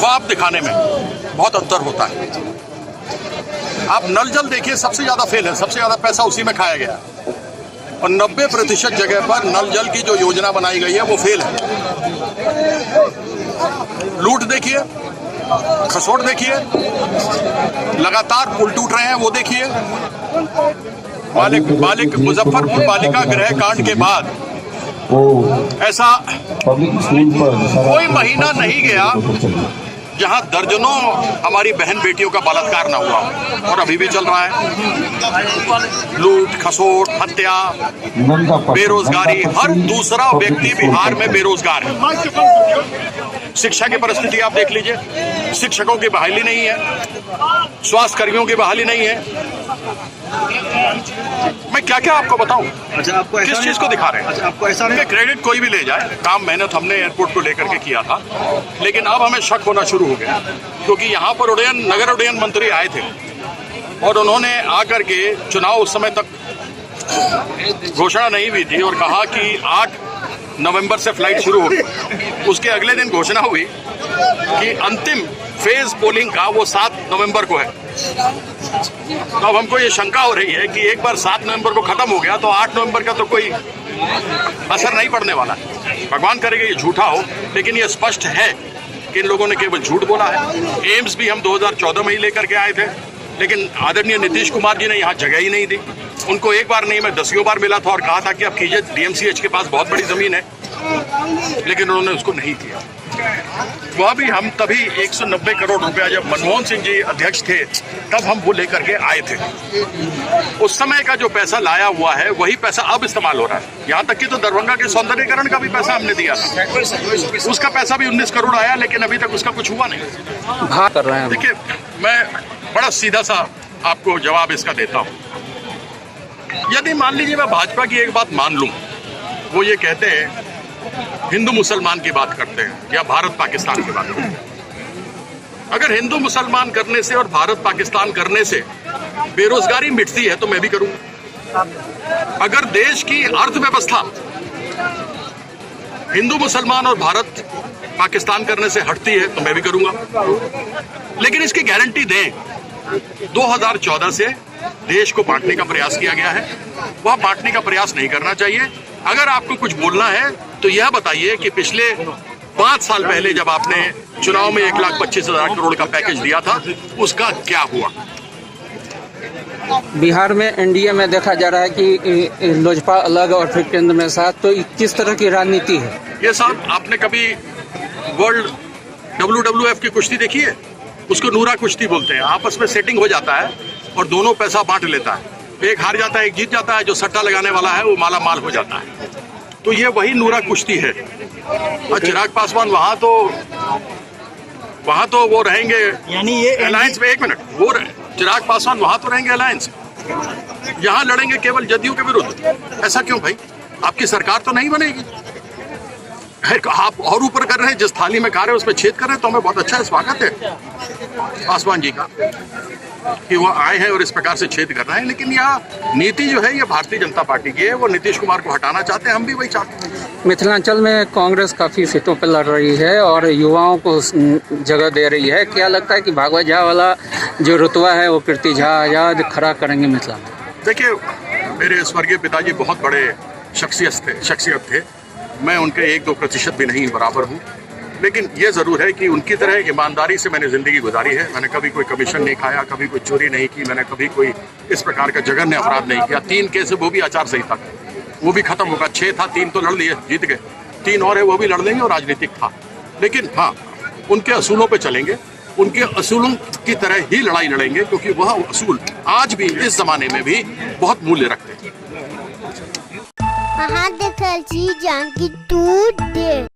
ख्वाब दिखाने में बहुत अंतर होता है। आप नल जल देखिए, सबसे ज्यादा फेल है, सबसे ज्यादा पैसा उसी में खाया गया और 90% जगह पर नल जल की जो योजना बनाई गई है वो फेल है। लूट देखिए, खसोट देखिए, लगातार पुल टूट रहे हैं वो देखिए। मुजफ्फरपुर बालिका गृह कांड के बाद ऐसा कोई महीना नहीं गया जहां दर्जनों हमारी बहन बेटियों का बलात्कार ना हुआ, और अभी भी चल रहा है। लूट, खसोट, हत्या, बेरोजगारी, हर दूसरा व्यक्ति बिहार में बेरोजगार है। शिक्षा की परिस्थिति आप देख लीजिए, शिक्षकों की बहाली नहीं है, स्वास्थ्य कर्मियों की बहाली नहीं है। मैं क्या क्या आपको बताऊं? अच्छा, आपको किस चीज को दिखा रहे हैं? अच्छा, आपको ऐसा नहीं, क्रेडिट कोई भी ले जाए, काम मेहनत हमने एयरपोर्ट को लेकर के किया था, लेकिन अब हमें शक होना शुरू हो गया क्योंकि यहाँ पर नगर उड्डयन मंत्री आए थे और उन्होंने आकर के चुनाव उस समय तक घोषणा नहीं हुई थी और कहा कि 8 नवंबर से फ्लाइट शुरू होगी। उसके अगले दिन घोषणा हुई कि अंतिम फेज पोलिंग का वो 7 नवंबर को है। तो अब हमको ये शंका हो रही है कि एक बार 7 नवंबर को खत्म हो गया तो 8 नवंबर का तो कोई असर नहीं पड़ने वाला। भगवान करेगा ये झूठा हो, लेकिन ये स्पष्ट है कि इन लोगों ने केवल झूठ बोला है। एम्स भी हम 2014 में ही लेकर के आए थे, लेकिन आदरणीय नीतीश कुमार जी ने यहाँ जगह ही नहीं दी। उनको एक बार नहीं, मैं 10 बार मिला था और कहा था कि आप कीजिए, डीएमसीएच के पास बहुत बड़ी जमीन है, लेकिन उन्होंने उसको नहीं किया। वह भी हम तभी 190 करोड़ रुपया, जब मनमोहन सिंह जी अध्यक्ष थे तब हम वो लेकर के आए थे। उस समय का जो पैसा लाया हुआ है वही पैसा अब इस्तेमाल हो रहा है। यहाँ तक कि तो दरभंगा के सौंदर्यीकरण का भी पैसा हमने दिया था, उसका पैसा भी 19 करोड़ आया, लेकिन अभी तक उसका कुछ हुआ नहीं। हाँ कर रहे हैं। देखिए, मैं बड़ा सीधा सा आपको जवाब इसका देता हूँ। यदि मान लीजिए मैं भाजपा की एक बात मान लूं, वो ये कहते हैं हिंदू मुसलमान की बात करते हैं या भारत पाकिस्तान की बात करते हैं। अगर हिंदू मुसलमान करने से और भारत पाकिस्तान करने से बेरोजगारी मिटती है तो मैं भी करूंगा। अगर देश की अर्थव्यवस्था हिंदू मुसलमान और भारत पाकिस्तान करने से हटती है तो मैं भी करूंगा, लेकिन इसकी गारंटी दें। 2014 से देश को बांटने का प्रयास किया गया है, वह बांटने का प्रयास नहीं करना चाहिए। अगर आपको कुछ बोलना है तो यह बताइए कि पिछले 5 साल पहले जब आपने चुनाव में 1,25,000 करोड़ का पैकेज दिया था, उसका क्या हुआ? बिहार में एनडीए में देखा जा रहा है कि लोजपा अलग और फिर केंद्र में साथ, तो किस तरह की राजनीति है ये साहब? आपने कभी वर्ल्ड WWF की कुश्ती देखी है? उसको नूरा कुश्ती बोलते हैं। आपस में सेटिंग हो जाता है और दोनों पैसा बांट लेता है, एक हार जाता है, एक जीत जाता है। जो सट्टा लगाने वाला है वो माला माल हो जाता है। तो ये वही नूरा कुश्ती है। और चिराग पासवान वहां तो वो रहेंगे, यानी ये अलायंस में। 1 मिनट, वो चिराग पासवान वहां तो रहेंगे अलायंस, यहाँ लड़ेंगे केवल जदयू के विरुद्ध। ऐसा क्यों भाई? आपकी सरकार तो नहीं बनेगी। आप और ऊपर कर रहे हैं, जिस थाली में खा रहे हैं उसमें छेद कर रहे हैं, तो हमें बहुत अच्छा स्वागत है पासवान जी का कि वो आए हैं और इस प्रकार से छेद कर रहे हैं। लेकिन यह नीति जो है ये भारतीय जनता पार्टी की है, वो नीतीश कुमार को हटाना चाहते हैं, हम भी वही चाहते हैं। मिथिलांचल में कांग्रेस काफी सीटों पर लड़ रही है और युवाओं को जगह दे रही है। क्या लगता है कि भागवत झा वाला जो रुतबा है वो कीर्ति झा आजाद खड़ा करेंगे मिथिला में? देखिए, मेरे स्वर्गीय पिताजी बहुत बड़े शख्सियत थे। मैं उनके 1-2% भी नहीं बराबर हूँ, लेकिन ये जरूर है कि उनकी तरह ईमानदारी से मैंने जिंदगी गुजारी है। मैंने कभी कोई कमीशन नहीं खाया, कभी कोई चोरी नहीं की, मैंने कभी कोई इस प्रकार का जघन्य अपराध नहीं किया। 3 केस है, वो भी आचार संहिता, वो भी खत्म होगा। 6 था, 3 तो लड़ लिए, जीत गए। 3 और है, वो भी लड़ लेंगे और राजनीतिक था। लेकिन हाँ, उनके असूलों पे चलेंगे, उनके असूलों की तरह ही लड़ाई लड़ेंगे, क्योंकि वह असूल आज भी इस जमाने में भी बहुत मूल्य रखते हैं। महादेव जानकी तू दे।